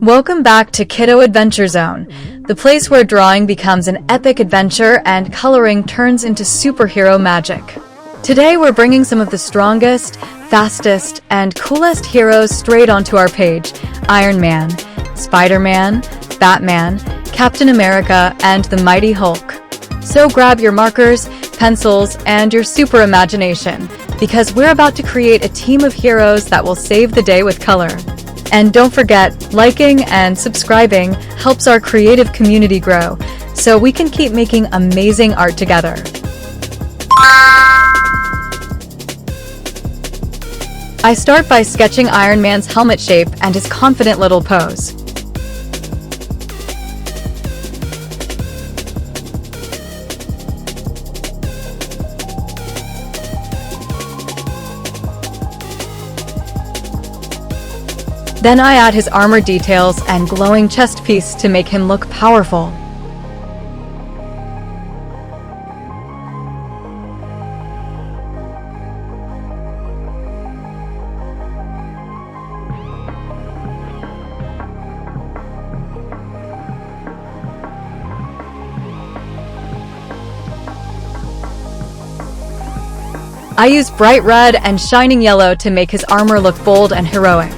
Welcome back to Kiddo Adventure Zone, the place where drawing becomes an epic adventure and coloring turns into superhero magic. Today we're bringing some of the strongest, fastest, and coolest heroes straight onto our page: Iron Man, Spider-Man, Batman, Captain America, and the Mighty Hulk. So grab your markers, pencils, and your super imagination, because we're about to create a team of heroes that will save the day with color. And don't forget, liking and subscribing helps our creative community grow, so we can keep making amazing art together. I start by sketching Iron Man's helmet shape and his confident little pose. Then I add his armor details and glowing chest piece to make him look powerful. I use bright red and shining yellow to make his armor look bold and heroic.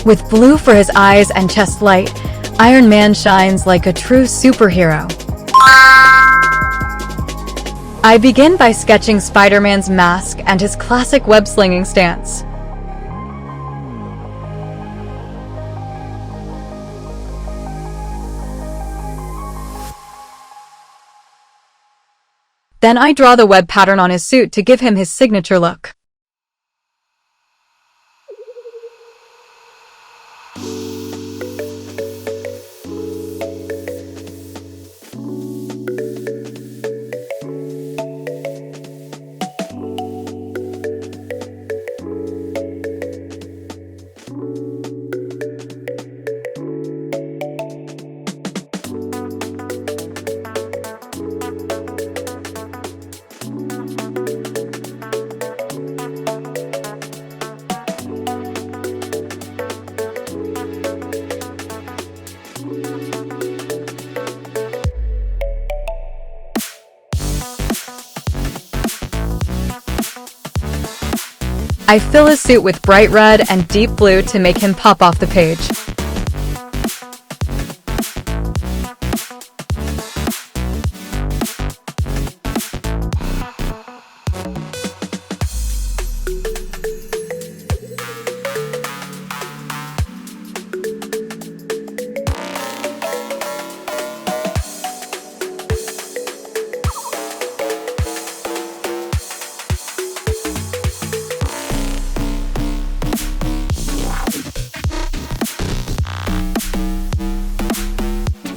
With blue for his eyes and chest light, Iron Man shines like a true superhero. I begin by sketching Spider-Man's mask and his classic web-slinging stance. Then I draw the web pattern on his suit to give him his signature look. I fill his suit with bright red and deep blue to make him pop off the page.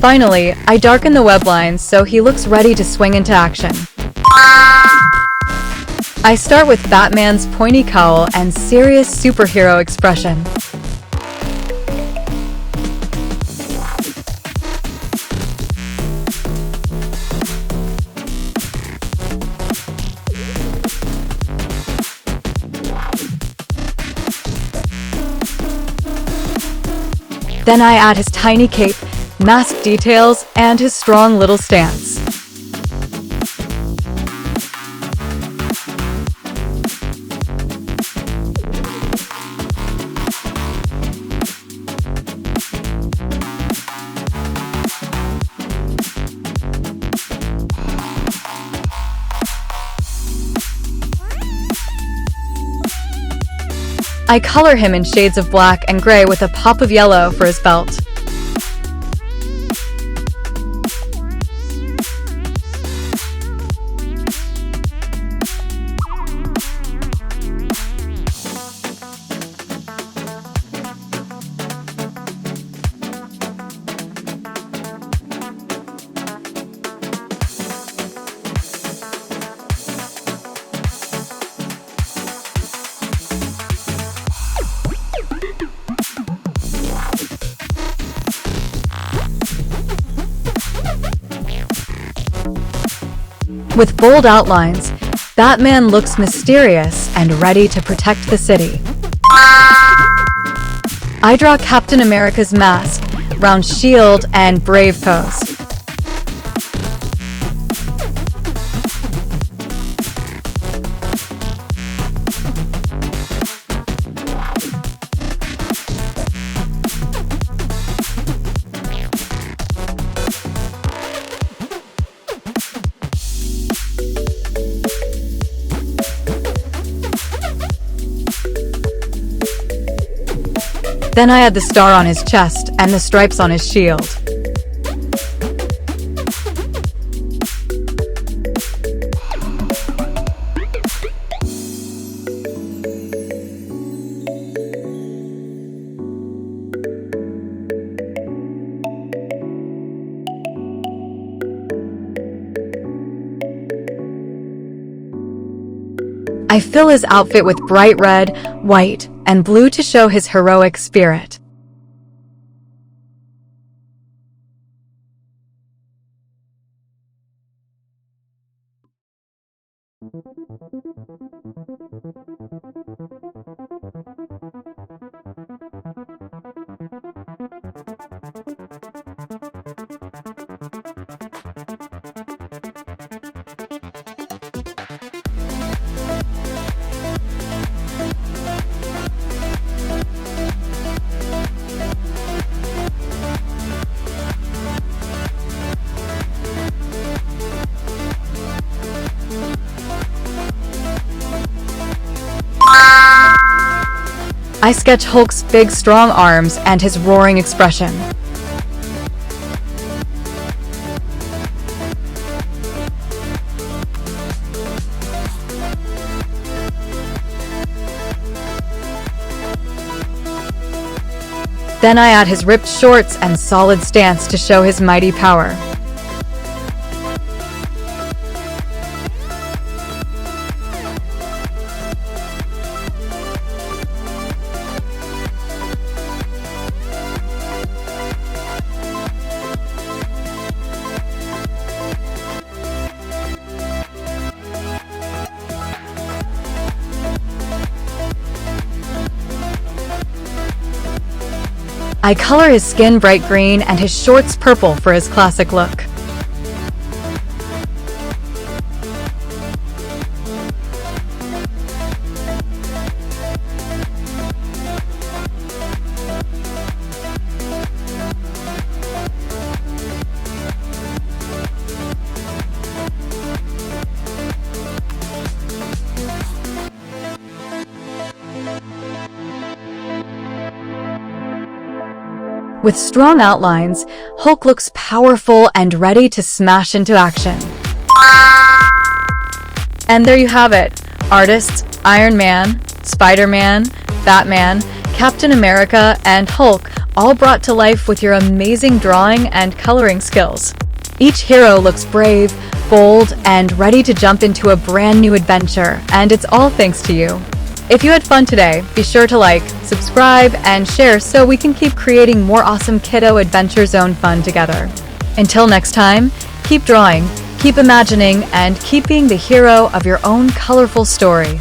Finally, I darken the web lines so he looks ready to swing into action. I start with Batman's pointy cowl and serious superhero expression. Then I add his tiny cape, mask details, and his strong little stance. I color him in shades of black and gray with a pop of yellow for his belt. With bold outlines, Batman looks mysterious and ready to protect the city. I draw Captain America's mask, round shield, and brave pose. Then I add the star on his chest and the stripes on his shield. I fill his outfit with bright red, white, and blue to show his heroic spirit. I sketch Hulk's big, strong arms and his roaring expression. Then I add his ripped shorts and solid stance to show his mighty power. I color his skin bright green and his shorts purple for his classic look. With strong outlines, Hulk looks powerful and ready to smash into action. And there you have it. Artists Iron Man, Spider-Man, Batman, Captain America, and Hulk all brought to life with your amazing drawing and coloring skills. Each hero looks brave, bold, and ready to jump into a brand new adventure, and it's all thanks to you. If you had fun today, be sure to like, subscribe, and share so we can keep creating more awesome Kiddo Adventure Zone fun together. Until next time, keep drawing, keep imagining, and keep being the hero of your own colorful story.